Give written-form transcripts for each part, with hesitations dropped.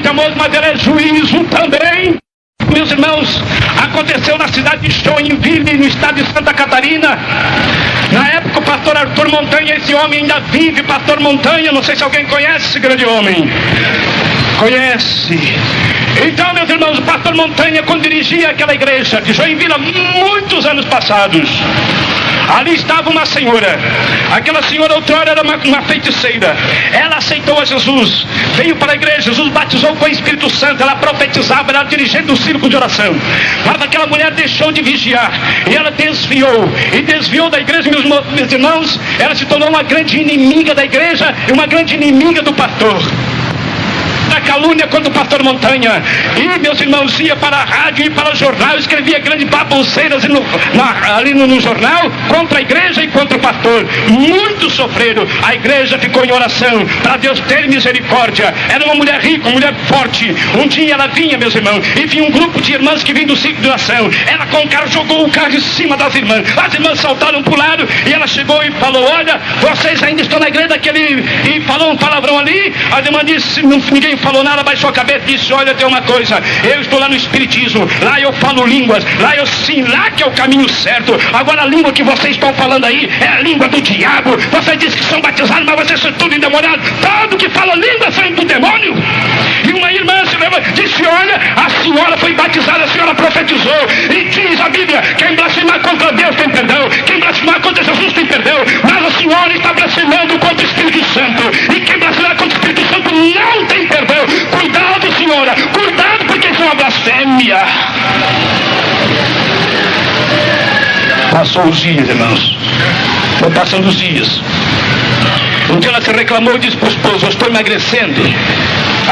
amor, mas ela é juízo também. Meus irmãos, aconteceu na cidade de Joinville, no estado de Santa Catarina. Na época o pastor Arthur Montanha, esse homem ainda vive, pastor Montanha, não sei se alguém conhece esse grande homem. Conhece? Então, meus irmãos, o pastor Montanha, quando dirigia aquela igreja de Joinville há muitos anos passados, ali estava uma senhora. Aquela senhora outrora era uma feiticeira. Ela aceitou a Jesus, veio para a igreja, Jesus batizou com o Espírito Santo, ela profetizava, ela dirigindo o círculo de oração. Mas aquela mulher deixou de vigiar e ela desviou da igreja, meus irmãos. Ela se tornou uma grande inimiga da igreja e uma grande inimiga do pastor. Da calúnia contra o pastor Montanha. E, meus irmãos, ia para a rádio e para o jornal, escrevia grandes baboseiras ali no jornal contra a igreja e contra o pastor. Muito sofreram. A igreja ficou em oração para Deus ter misericórdia. Era uma mulher rica, uma mulher forte. Um dia ela vinha, meus irmãos, e vinha um grupo de irmãs que vinha do ciclo de oração. Ela com o carro jogou o carro em cima das irmãs. As irmãs saltaram para o lado e ela chegou e falou: olha, vocês ainda estão na igreja daquele... E falou um palavrão ali. A irmã disse, ninguém falou nada, baixou a cabeça e disse: olha, tem uma coisa, eu estou lá no Espiritismo, lá eu falo línguas, lá que é o caminho certo. Agora a língua que vocês estão falando aí é a língua do diabo. Vocês dizem que são batizados, mas vocês são tudo endemoniados. Todo que fala língua sai do demônio. E uma irmã se leva, disse: olha, a senhora foi batizada, a senhora profetizou, e diz a Bíblia: quem blasfemar contra Deus tem perdão, quem blasfemar contra Jesus tem perdão, mas a senhora está blasfemando contra o Espírito Santo, e quem blasfemar contra o Espírito Santo não tem perdão. Cuidado, senhora, cuidado, porque isso é uma blasfêmia. Passou os dias, irmãos. Foi passando os dias. Um dia ela se reclamou e disse para o esposo: eu estou emagrecendo.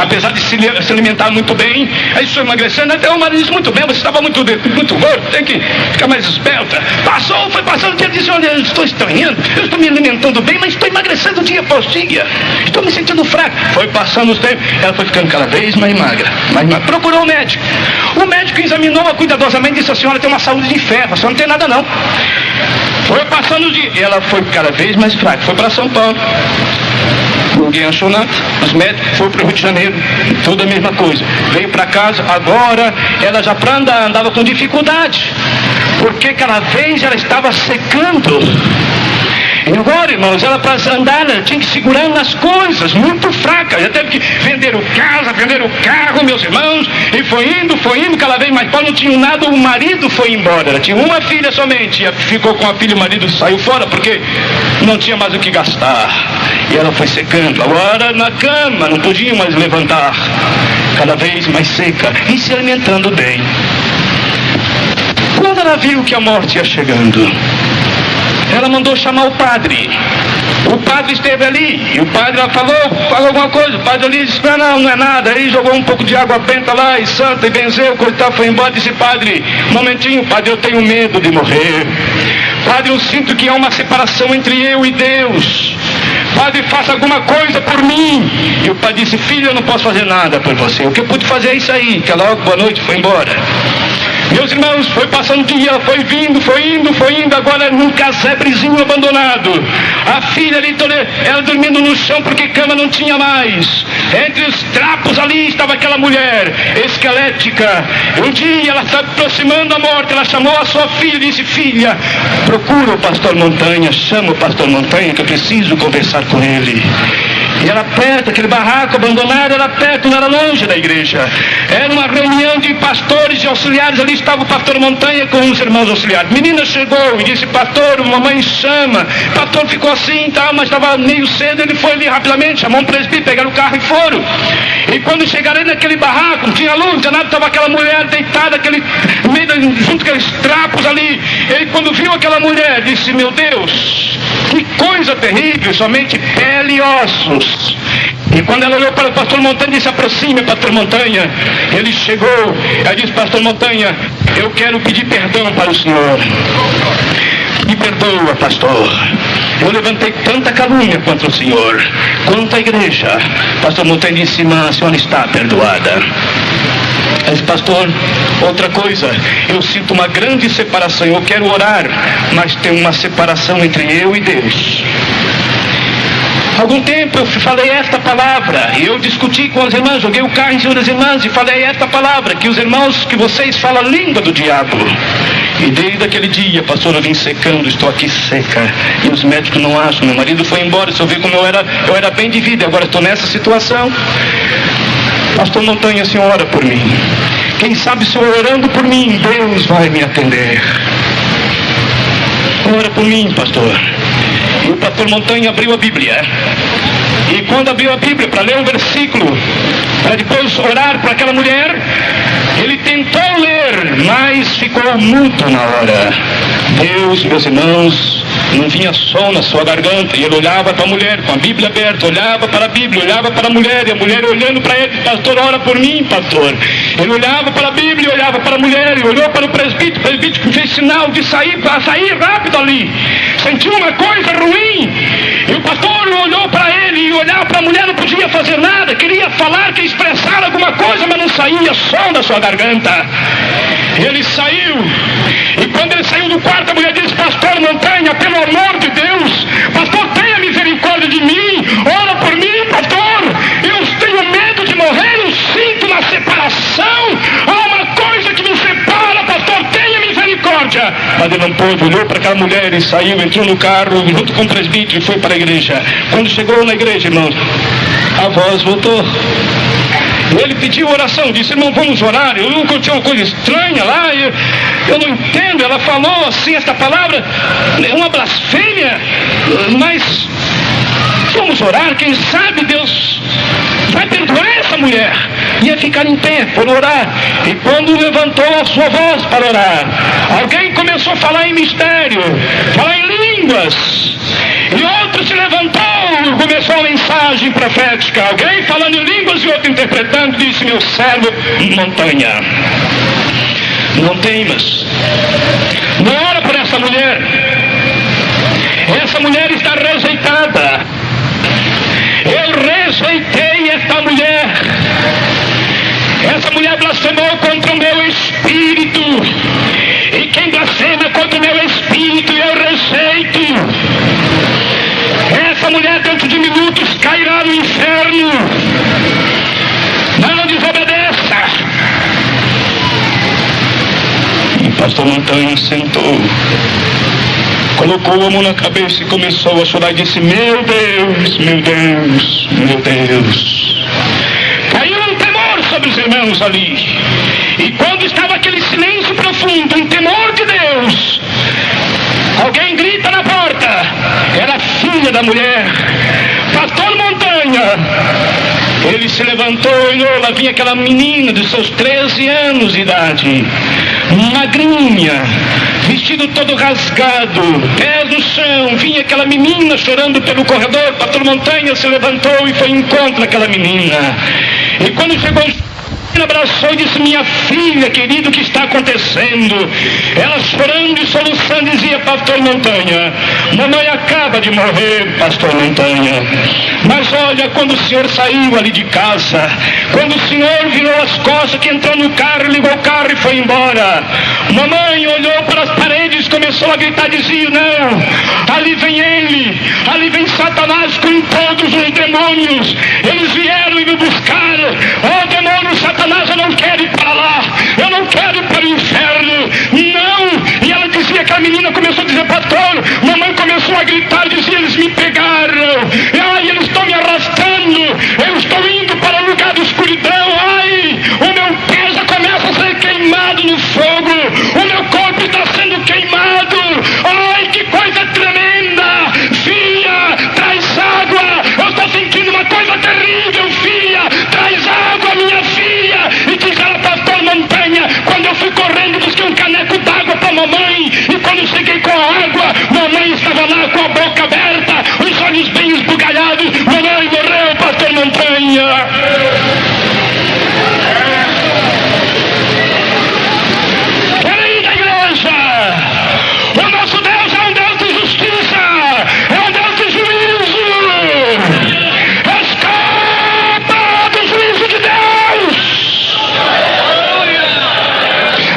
Apesar de se alimentar muito bem, aí estou emagrecendo. Até o marido disse: muito bem, você estava muito gordo, tem que ficar mais esperta. Foi passando o dia, disse: olha, eu estou estranhando, eu estou me alimentando bem, mas estou emagrecendo dia após dia, estou me sentindo fraco. Foi passando os tempos, ela foi ficando cada vez mais magra, procurou o médico. O médico examinou-a cuidadosamente e disse: a senhora tem uma saúde de ferro, a senhora não tem nada não. Foi passando os dias, ela foi cada vez mais fraca, foi para São Paulo. Ninguém achou nada. Os médicos foram para o Rio de Janeiro, tudo a mesma coisa. Veio para casa, agora ela já para andar, andava com dificuldade, porque cada vez ela estava secando. E agora, irmãos, ela para andar, ela tinha que segurar nas coisas, muito fraca. Já teve que vender casa, vender o carro, meus irmãos. E foi indo, cada vez mais pobre, não tinha nada. O marido foi embora, ela tinha uma filha somente. E ficou com a filha, o marido saiu fora porque não tinha mais o que gastar. E ela foi secando, agora na cama, não podia mais levantar. Cada vez mais seca e se alimentando bem. Quando ela viu que a morte ia chegando, ela mandou chamar o padre. O padre esteve ali e o padre falou alguma coisa. O padre ali disse: não é nada. Aí jogou um pouco de água benta lá e santa e benzeu, coitado, foi embora. Disse: padre, um momentinho, padre, eu tenho medo de morrer. Padre, eu sinto que há uma separação entre eu e Deus. Padre, faça alguma coisa por mim. E o padre disse: filho, eu não posso fazer nada por você. O que eu pude fazer é isso aí. Que logo, boa noite, foi embora. Meus irmãos, foi passando o dia, ela foi indo, agora num casebrezinho abandonado. A filha ali, ela dormindo no chão porque cama não tinha mais. Entre os trapos ali estava aquela mulher esquelética. Um dia ela está aproximando da morte, ela chamou a sua filha e disse: filha, procura o pastor Montanha, chama o pastor Montanha que eu preciso conversar com ele. E era perto, aquele barraco abandonado era perto, não era longe da igreja. Era uma reunião de pastores e auxiliares, ali estava o pastor Montanha com os irmãos auxiliares. Menina chegou e disse: pastor, mamãe chama. O pastor ficou assim, mas estava meio cedo, ele foi ali rapidamente, chamou um presbítero, pegaram o carro e foram. E quando chegaram naquele barraco, não tinha luz, não tinha nada, estava aquela mulher deitada, junto com aqueles trapos ali. Ele, quando viu aquela mulher, disse: meu Deus, que coisa terrível, somente pele e ossos. E quando ela olhou para o pastor Montanha, disse: aproxime, pastor Montanha. Ele chegou, ela disse: pastor Montanha, eu quero pedir perdão para o senhor. Me perdoa, pastor. Eu levantei tanta calúnia contra o senhor, contra a igreja. Pastor Montanha disse: irmã, a senhora está perdoada. Ela disse: pastor, outra coisa, eu sinto uma grande separação, eu quero orar, mas tem uma separação entre eu e Deus. Algum tempo eu falei esta palavra, e eu discuti com as irmãs, joguei o carro em cima das irmãs e falei esta palavra, que os irmãos, que vocês falam a língua do diabo. E desde aquele dia, pastor, eu vim secando, estou aqui seca, e os médicos não acham, meu marido foi embora, se eu ver como eu era bem de vida, agora estou nessa situação. Pastor Montanha, o senhor ora por mim. Quem sabe se eu orando por mim, Deus vai me atender. Ora por mim, pastor. E o pastor Montanha abriu a Bíblia. E quando abriu a Bíblia para ler um versículo, para depois orar para aquela mulher, ele tentou ler, mas ficou mudo na hora. Deus, meus irmãos, não vinha som na sua garganta, e ele olhava para a mulher com a Bíblia aberta, olhava para a Bíblia, olhava para a mulher, e a mulher olhando para ele: pastor, ora por mim, pastor. Ele olhava para a Bíblia, olhava para a mulher, e olhou para o presbítero fez sinal de sair, para sair rápido ali. Sentiu uma coisa ruim, e o pastor olhou para ele e olhava para a mulher, não podia fazer nada, queria falar, queria expressar alguma coisa, mas não saía som da sua garganta. Ele saiu, e quando ele saiu do quarto, a mulher disse: pastor Montanha, pelo amor de Deus, pastor, tenha misericórdia de mim, ora por mim, pastor, eu tenho medo de morrer, eu sinto uma separação, há uma coisa que me separa, pastor, tenha misericórdia. Mas ele não pôde, olhou para aquela mulher e saiu, entrou no carro junto com o presbítero e foi para a igreja. Quando chegou na igreja, irmãos, a voz voltou. Ele pediu oração, disse: irmão, vamos orar. Eu encontrei uma coisa estranha lá, eu não entendo. Ela falou assim, esta palavra é uma blasfêmia, mas vamos orar, quem sabe Deus vai perdoar essa mulher. Ia ficar em pé por orar, e quando levantou a sua voz para orar, alguém começou a falar em mistério, falar em línguas, e outro se levantou, começou a mensagem profética, alguém falando em línguas e outro interpretando. Disse: meu servo Montanha, não temas, não ora por essa mulher, essa mulher está rejeitada. Eu rejeitei esta mulher. Essa mulher blasfemou contra o meu espírito, e quem blasfema contra o meu espírito eu rejeito. Essa mulher dentro de minutos cairá no inferno. Não desobedeça. E o pastor Montanha sentou, colocou a mão na cabeça e começou a chorar e disse: meu Deus, meu Deus, meu Deus. Caiu um temor sobre os irmãos ali, e quando estava aquele silêncio profundo, um temor de Deus, alguém grita na porta. Era a filha da mulher, pastor Montanha. Ele se levantou e olhou, lá vinha aquela menina de seus 13 anos de idade, magrinha, vestido todo rasgado, pés no chão, vinha aquela menina chorando pelo corredor. Pastor Montanha se levantou e foi em encontro daquela menina, e quando chegou, abraçou e disse: minha filha querida, o que está acontecendo? Ela chorando e soluçando dizia: pastor Montanha, mamãe acaba de morrer, pastor Montanha. Mas olha, quando o senhor saiu ali de casa, quando o senhor virou as costas, que entrou no carro, ligou o carro e foi embora, mamãe olhou para as paredes, começou a gritar, dizia: não, ali vem ele, ali vem Satanás com todos os demônios, eles vieram e me buscaram. Oh demônio, Satanás, eu não quero ir para lá, eu não quero ir para o inferno, não. E ela dizia, que a menina começou a dizer: pastor, mamãe começou a gritar, dizia: eles me pegaram, ai, eles estão me arrastando, eu estou indo para o lugar da escuridão, ai, o meu pé já começa a ser queimado no fogo, o meu corpo está sendo queimado, ai, que coisa tremenda, filha, traz água, eu estou sentindo uma coisa terrível, filha, traz água, minha filha. E diz ela: pastor Montanha, quando eu fui correndo, busquei um caneco d'água para mamãe, e quando cheguei com a água, mamãe estava lá com a boca aberta, os olhos bem esbugalhados, mamãe morreu, pastor Montanha. Querida igreja, o nosso Deus é um Deus de justiça, é um Deus de juízo. Escapa do juízo de Deus.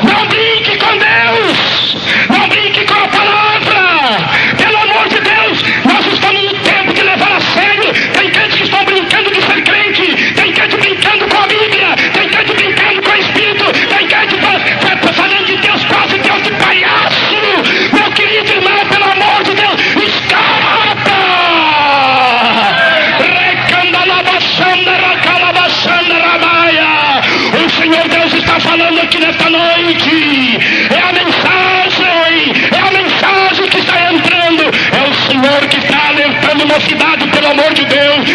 Não brinque com Deus, não brinque com a palavra, pelo amor de Deus, mocidade, pelo amor de Deus.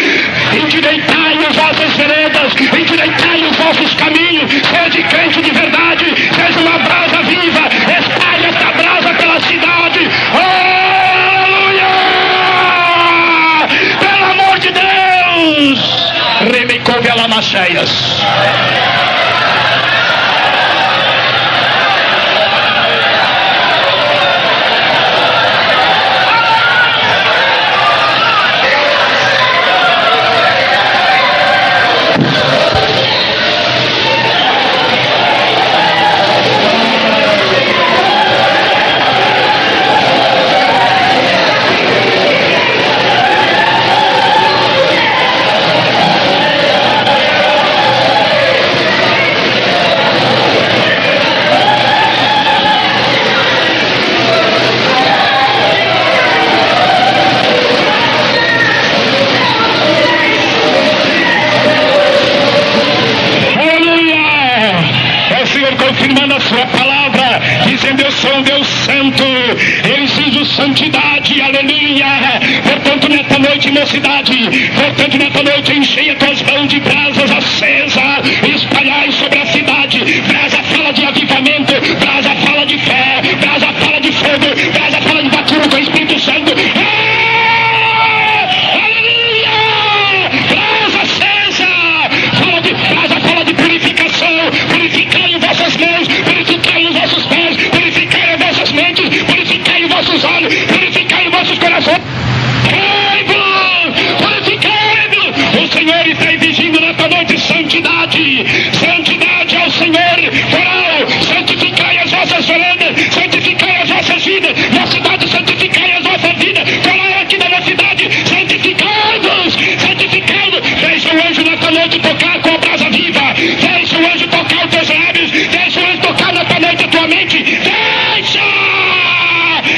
Endireitai as vossas veredas, endireitai os vossos caminhos. Seja crente de verdade, seja uma brasa viva. Espalhe esta brasa pela cidade. Aleluia! Pelo amor de Deus. Remicouve a lamacheias. Confirmando a sua palavra, dizendo: eu sou um Deus santo, eu exijo santidade, aleluia. Portanto, nesta noite, mocidade, portanto, nesta noite, encheia tuas mãos de brasas acesas, espalhai sobre a cidade. Brasa fala de avivamento, brasa fala de fé, brasa fala de fogo, brasa fala de batismo com o Espírito Santo. Aleluia! Brasa acesa, brasa fala de purificação. Purificai vossas mãos, purificai os vossos pés, purificai as vossas mentes, purificai os vossos olhos, purificai os vossos corações. Purificai-vos! O Senhor está exigindo nesta noite santidade, santidade ao Senhor. Coral, santificai as vossas veredas, santificai as vossas vidas. Na cidade, santificai as vossas vidas. Coral aqui da cidade, santificai-vos, santificai-vos. Deixa o anjo nesta noite tocar com a brasa viva. Deixa o anjo tocar os teus lábios. Deixa o anjo tocar nesta noite a tua mente.